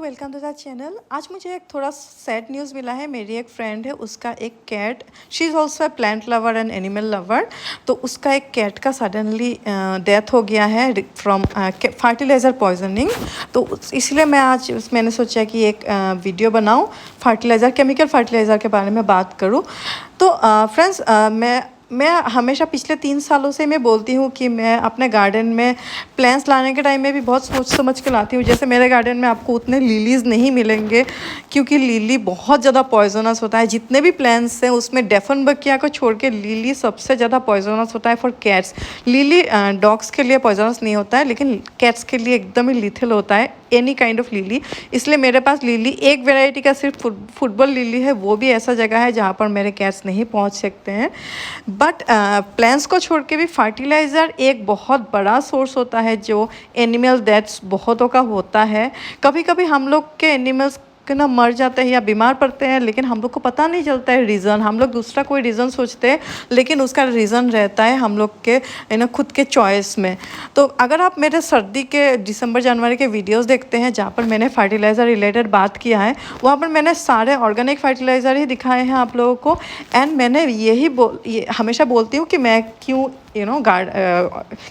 Welcome to the channel. आज मुझे एक थोड़ा सैड न्यूज़ मिला है। मेरी एक फ्रेंड है, उसका एक cat, she is also a plant lover and animal lover. तो उसका एक कैट का सडनली डेथ हो गया है फ्रॉम फर्टिलाइज़र पॉइजनिंग। तो इसलिए मैंने सोचा कि एक वीडियो बनाऊं, केमिकल फर्टिलाइज़र के बारे में बात करूं। तो फ्रेंड्स, मैं हमेशा पिछले 3 सालों से मैं बोलती हूँ कि मैं अपने गार्डन में प्लांट्स लाने के टाइम में भी बहुत सोच समझ के लाती हूँ। जैसे मेरे गार्डन में आपको उतने लिलीज़ नहीं मिलेंगे, क्योंकि लिली बहुत ज़्यादा पॉइजनस होता है। जितने भी प्लांट्स हैं उसमें डेफनबर्गिया को छोड़ के लिली सबसे ज़्यादा पॉइजनस होता है फॉर कैट्स। लिली डॉग्स के लिए पॉइजनस नहीं होता है, लेकिन कैट्स के लिए एकदम ही लिथल होता है, एनी काइंड ऑफ लिली। इसलिए मेरे पास लिली एक वेराइटी का सिर्फ फुटबॉल लिली है, वो भी ऐसा जगह है जहाँ पर मेरे कैट्स नहीं पहुँच सकते हैं। बट प्लांट्स को छोड़ के भी फर्टिलाइज़र एक बहुत बड़ा सोर्स होता है जो एनिमल डेथ्स बहुतों का होता है। कभी कभी हम लोग के एनिमल्स ना मर जाते हैं या बीमार पड़ते हैं, लेकिन हम लोग को पता नहीं चलता है रीज़न। हम लोग दूसरा कोई रीज़न सोचते हैं, लेकिन उसका रीज़न रहता है हम लोग के खुद के चॉइस में। तो अगर आप मेरे सर्दी के दिसंबर जनवरी के वीडियोस देखते हैं जहाँ पर मैंने फर्टिलाइज़र रिलेटेड बात किया है, वहाँ पर मैंने सारे ऑर्गेनिक फर्टिलाइज़र ही दिखाए हैं आप लोगों को। एंड मैंने हमेशा बोलती हूँ कि मैं क्यों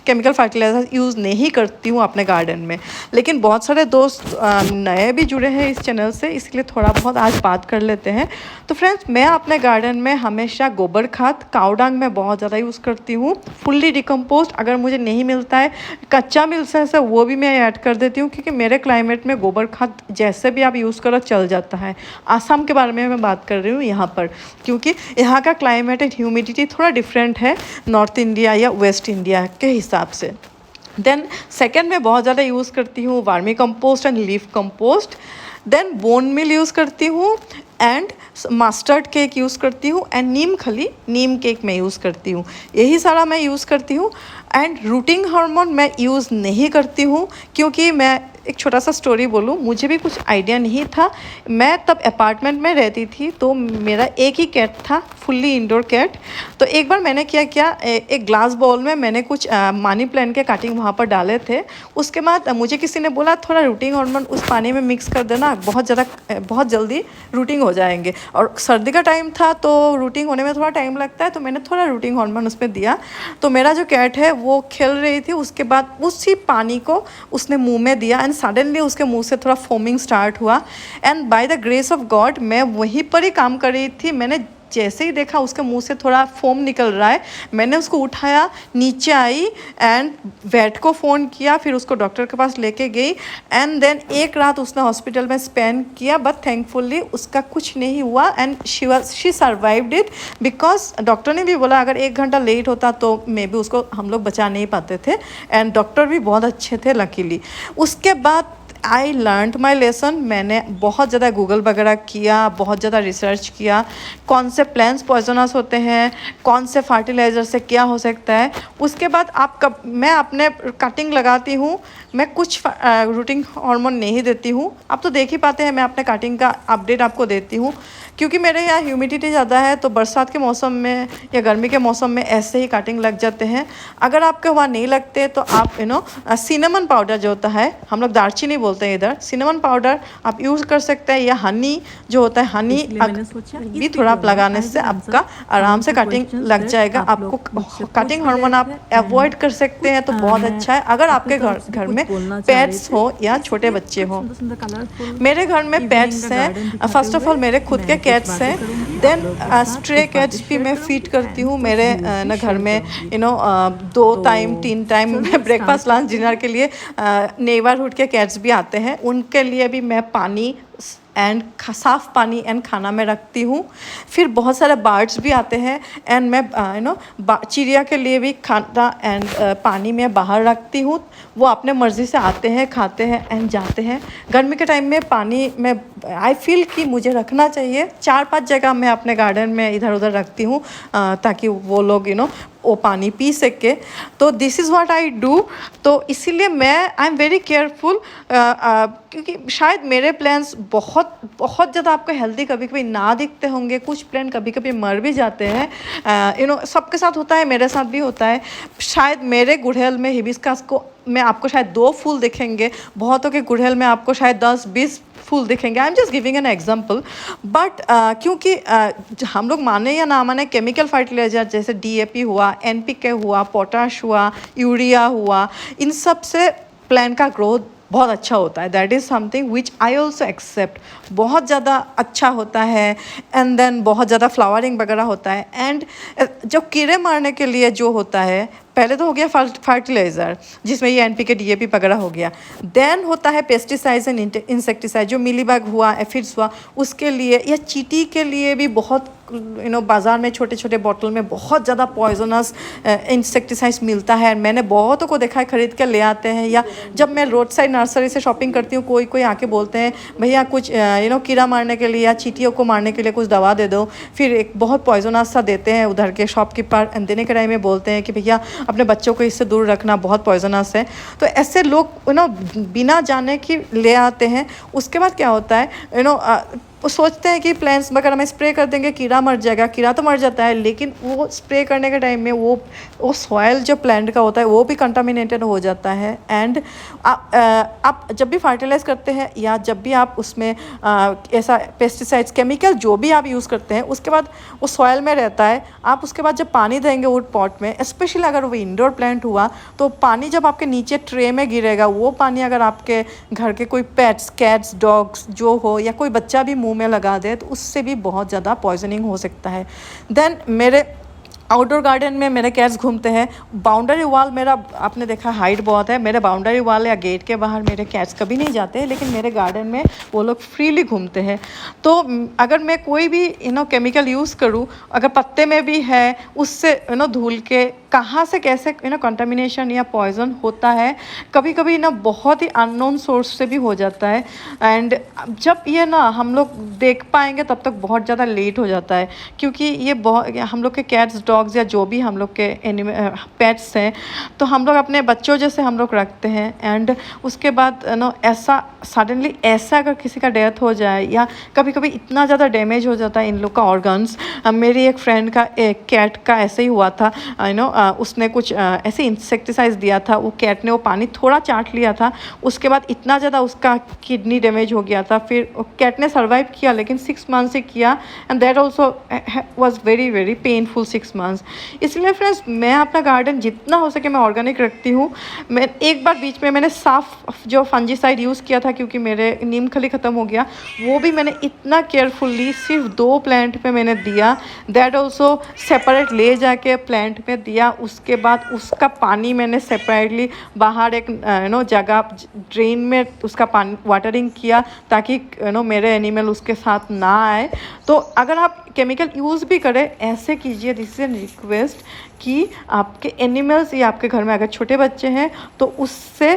केमिकल फर्टिलाइज़र यूज़ नहीं करती हूँ अपने गार्डन में। लेकिन बहुत सारे दोस्त नए भी जुड़े हैं इस चैनल से, इसलिए थोड़ा बहुत आज बात कर लेते हैं। तो फ्रेंड्स, मैं अपने गार्डन में हमेशा गोबर खाद, काऊ डंग मैं बहुत ज़्यादा यूज़ करती हूँ। फुल्ली डिकम्पोस्ट अगर मुझे नहीं मिलता है, कच्चा मिलता है वो भी मैं ऐड कर देती हूँ, क्योंकि मेरे क्लाइमेट में गोबर खाद जैसे भी आप यूज़ करो चल जाता है। आसाम के बारे में मैं बात कर रही हूँ यहाँ पर, क्योंकि यहाँ का क्लाइमेट एंड ह्यूमिडिटी थोड़ा डिफरेंट है नॉर्थ इंडिया या वेस्ट इंडिया के हिसाब से। देन सेकेंड मैं बहुत ज़्यादा यूज़ करती हूँ vermicompost and leaf compost. Then bone meal use करती हूँ एंड मस्टर्ड केक यूज़ करती हूँ एंड नीम केक मैं यूज़ करती हूँ। यही सारा मैं यूज़ करती हूँ। एंड रूटिंग हार्मोन मैं यूज़ नहीं करती हूँ, क्योंकि मैं एक छोटा सा स्टोरी बोलूँ, मुझे भी कुछ आइडिया नहीं था। मैं तब अपार्टमेंट में रहती थी, तो मेरा एक ही कैट था, फुल्ली इंडोर कैट। तो एक बार मैंने क्या किया, एक ग्लास बाउल में मैंने कुछ मनी प्लांट के कटिंग वहाँ पर डाले थे। उसके बाद मुझे किसी ने बोला थोड़ा रूटिंग हार्मोन उस पानी में मिक्स कर देना, बहुत जल्दी रूटिंग हो जाएंगे। और सर्दी का टाइम था तो रूटिंग होने में थोड़ा टाइम लगता है, तो मैंने थोड़ा रूटिंग हार्मोन उसमें दिया। तो मेरा जो कैट है वो खेल रही थी, उसके बाद उसी पानी को उसने मुंह में दिया एंड सडनली उसके मुंह से थोड़ा फोमिंग स्टार्ट हुआ। And by the grace of God मैं वहीं पर ही काम कर रही थी। मैंने जैसे ही देखा उसके मुंह से थोड़ा फोम निकल रहा है, मैंने उसको उठाया, नीचे आई एंड वेट को फ़ोन किया, फिर उसको डॉक्टर के पास लेके गई। एंड देन एक रात उसने हॉस्पिटल में स्पेंड किया, बट थैंकफुली उसका कुछ नहीं हुआ and she survived it. Because doctor ने भी बोला अगर 1 घंटा लेट होता तो मे बी उसको हम लोग बचा नहीं पाते थे। एंड डॉक्टर भी बहुत अच्छे थे लकीली। उसके बाद आई लर्नड माई लेसन। मैंने बहुत ज़्यादा गूगल वगैरह किया, बहुत ज़्यादा रिसर्च किया, कौन से प्लांट्स पॉइजनस होते हैं, कौन से फर्टिलाइज़र से क्या हो सकता है। उसके बाद मैं अपने कटिंग लगाती हूँ, मैं कुछ रूटिंग हार्मोन नहीं देती हूँ। आप तो देख ही पाते हैं मैं अपने कटिंग का अपडेट आपको देती हूँ, क्योंकि मेरे यहाँ ह्यूमिडिटी ज़्यादा है, तो बरसात के मौसम में या गर्मी के मौसम में ऐसे ही कटिंग लग जाते हैं। अगर आपके वहाँ नहीं लगते तो आप सिनेमन पाउडर जो होता है, हम लोग दालचीनी बोलते हैं इधर, सिनेमन पाउडर आप यूज़ कर सकते हैं, या हनी जो होता है, हनी भी थोड़ा आप लगाने से आपका आराम से कटिंग लग जाएगा। आपको कटिंग हार्मोन आप अवॉइड कर सकते हैं तो बहुत अच्छा है। अगर आपके घर में पेट्स हो या छोटे बच्चे हो, मेरे घर में पेट्स हैं। फर्स्ट ऑफ ऑल मेरे खुद के कैट्स हैं, देन स्ट्रे कैट्स भी मैं फीड करती हूँ। मेरे घर में 2 time 3 time breakfast lunch dinner के लिए नेबरहुड के कैट्स भी आते हैं, उनके लिए भी मैं पानी एंड साफ़ पानी एंड खाना में रखती हूँ। फिर बहुत सारे बर्ड्स भी आते हैं एंड मैं चिड़िया के लिए भी खाना एंड पानी में बाहर रखती हूँ। वो अपने मर्ज़ी से आते हैं, खाते हैं एंड जाते हैं। गर्मी के टाइम में पानी में आई फील कि मुझे रखना चाहिए। 4-5 जगह मैं अपने गार्डन में इधर उधर रखती हूँ, ताकि वो लोग वो पानी पी सके। तो this is what I do. तो इसीलिए मैं आई एम वेरी केयरफुल, क्योंकि शायद मेरे प्लांट्स बहुत ज़्यादा आपको हेल्दी कभी कभी ना दिखते होंगे, कुछ प्लांट कभी कभी मर भी जाते हैं। सबके साथ होता है, मेरे साथ भी होता है। शायद मेरे गुड़हल में हिबिस्कस को में आपको शायद 2 फूल दिखेंगे, बहुतों के गुड़हल में आपको शायद 10-20 फूल दिखेंगे। I am just giving an example. But क्योंकि हम लोग माने या ना माने, केमिकल फर्टिलाइजर जैसे DAP हुआ, NPK हुआ, पोटाश हुआ, यूरिया हुआ, इन सब से प्लांट का ग्रोथ बहुत अच्छा होता है। That is something which I also accept. बहुत ज़्यादा अच्छा होता है, एंड देन बहुत ज़्यादा फ्लावरिंग वगैरह होता है। एंड जो कीड़े मारने के लिए जो होता है, पहले तो हो गया फर्टिलाइज़र जिसमें ये NPK DAP वगैरह हो गया। देन होता है पेस्टिसाइड्स एंड इंसेक्टिसाइड, जो मिलीबग हुआ, एफिड्स हुआ, उसके लिए, या चींटी के लिए भी बहुत बाज़ार में छोटे छोटे बॉटल में बहुत ज़्यादा पॉइजनस इंसेक्टिसाइड्स मिलता है। मैंने बहुतों को देखा है खरीद कर ले आते हैं, या जब मैं रोड साइड नर्सरी से शॉपिंग करती हूँ, कोई कोई आके बोलते हैं भैया कुछ कीड़ा मारने के लिए या चींटियों को मारने के लिए कुछ दवा दे दो। फिर एक बहुत पॉइजनस सा देते हैं उधर के शॉपकीपर, देने के टाइम में बोलते हैं कि भैया अपने बच्चों को इससे दूर रखना, बहुत पॉइजनस है। तो ऐसे लोग बिना जाने कि ले आते हैं। उसके बाद क्या होता है, वो सोचते हैं कि प्लांट्स वगैरह में स्प्रे कर देंगे कीड़ा मर जाएगा। कीड़ा तो मर जाता है, लेकिन वो स्प्रे करने के टाइम में वो सॉयल जो प्लांट का होता है वो भी कंटामिनेटेड हो जाता है। एंड आप जब भी फर्टिलाइज़ करते हैं, या जब भी आप उसमें ऐसा पेस्टिसाइड्स, केमिकल जो भी आप यूज़ करते हैं, उसके बाद वो सॉयल में रहता है। आप उसके बाद जब पानी देंगे वुड पॉट में, स्पेशली अगर वो इंडोर प्लांट हुआ, तो पानी जब आपके नीचे ट्रे में गिरेगा, वो पानी अगर आपके घर के कोई पेट्स, कैट्स, डॉग्स जो हो, या कोई बच्चा भी मुंह में लगा दे, तो उससे भी बहुत ज़्यादा पॉइजनिंग हो सकता है। देन मेरे आउटडोर गार्डन में मेरे कैट्स घूमते हैं। बाउंड्री वॉल मेरा, आपने देखा हाइट बहुत है, मेरे बाउंड्री वॉल या गेट के बाहर मेरे कैट्स कभी नहीं जाते, लेकिन मेरे गार्डन में वो लोग फ्रीली घूमते हैं। तो अगर मैं कोई भी केमिकल यूज़ करूँ, अगर पत्ते में भी है, उससे धुल के कहाँ से कैसे कंटामिनेशन या पॉइजन होता है, कभी कभी बहुत ही अननोन सोर्स से भी हो जाता है। एंड जब ये हम लोग देख पाएंगे तब तक बहुत ज़्यादा लेट हो जाता है, क्योंकि ये हम लोग के कैट्स, डॉग्स या जो भी हम लोग के पेट्स हैं, तो हम लोग अपने बच्चों जैसे हम लोग रखते हैं। एंड उसके बाद ऐसा सडनली ऐसा अगर किसी का डेथ हो जाए, या कभी कभी इतना ज़्यादा डैमेज हो जाता है इन लोग का ऑर्गन्स। मेरी एक फ्रेंड का एक कैट का ऐसे ही हुआ था। उसने कुछ ऐसे इंसेक्टिसाइड दिया था, वो कैट ने वो पानी थोड़ा चाट लिया था, उसके बाद इतना ज़्यादा उसका किडनी डैमेज हो गया था। फिर कैट ने सर्वाइव किया, लेकिन 6 मंथ्स से किया, and that also was very very painful 6 months. इसलिए फ्रेंड्स, मैं अपना गार्डन जितना हो सके मैं ऑर्गेनिक रखती हूँ। मैं एक बार बीच में मैंने साफ जो फंजीसाइड यूज़ किया था, क्योंकि मेरे नीम खली ख़त्म हो गया, वो भी मैंने इतना केयरफुल्ली सिर्फ 2 प्लांट पे मैंने दिया। दैट ऑल्सो सेपरेट ले जाके प्लांट में दिया। उसके बाद उसका पानी मैंने सेपरेटली बाहर एक जगह ड्रेन में उसका पानी वाटरिंग किया, ताकि मेरे एनिमल उसके साथ ना आए। तो अगर आप केमिकल यूज़ भी करें, ऐसे कीजिए, दिस इज एन रिक्वेस्ट, कि आपके एनिमल्स या आपके घर में अगर छोटे बच्चे हैं तो उससे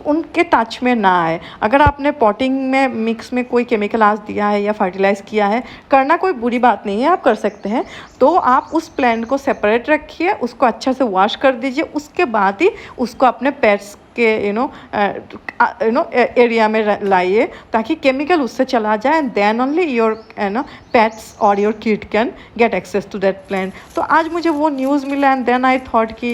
उनके टच में ना आए। अगर आपने पॉटिंग में मिक्स में कोई केमिकल आज दिया है या फर्टिलाइज़ किया है, करना कोई बुरी बात नहीं है, आप कर सकते हैं। तो आप उस प्लांट को सेपरेट रखिए, उसको अच्छा से वॉश कर दीजिए, उसके बाद ही उसको अपने पेट्स के एरिया में लाइए, ताकि केमिकल उससे चला जाए। And then only your pets और your kid can get access to that plant. तो आज मुझे वो न्यूज़ मिला, एंड देन आई थॉट कि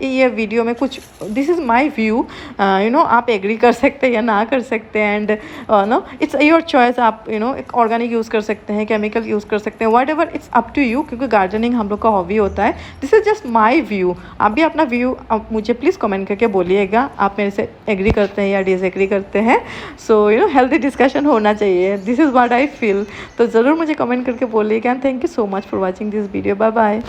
ये वीडियो में कुछ, दिस इज़ माई व्यू, आप एग्री कर सकते हैं या ना कर सकते हैं। And it's your choice. आप ऑर्गेनिक यूज़ कर सकते हैं, केमिकल यूज़ कर सकते हैं, whatever, it's up to you, क्योंकि गार्डनिंग हम लोग का हॉबी होता है। This is just my view. आप भी अपना व्यू मुझे प्लीज़ कमेंट करके बोलिएगा, आप मेरे से एग्री करते हैं या डिसएग्री करते हैं। सो हेल्दी डिस्कशन होना चाहिए, this is what I feel. तो ज़रूर मुझे कमेंट करके बोलिएगा। And thank you so much for watching this video. Bye bye.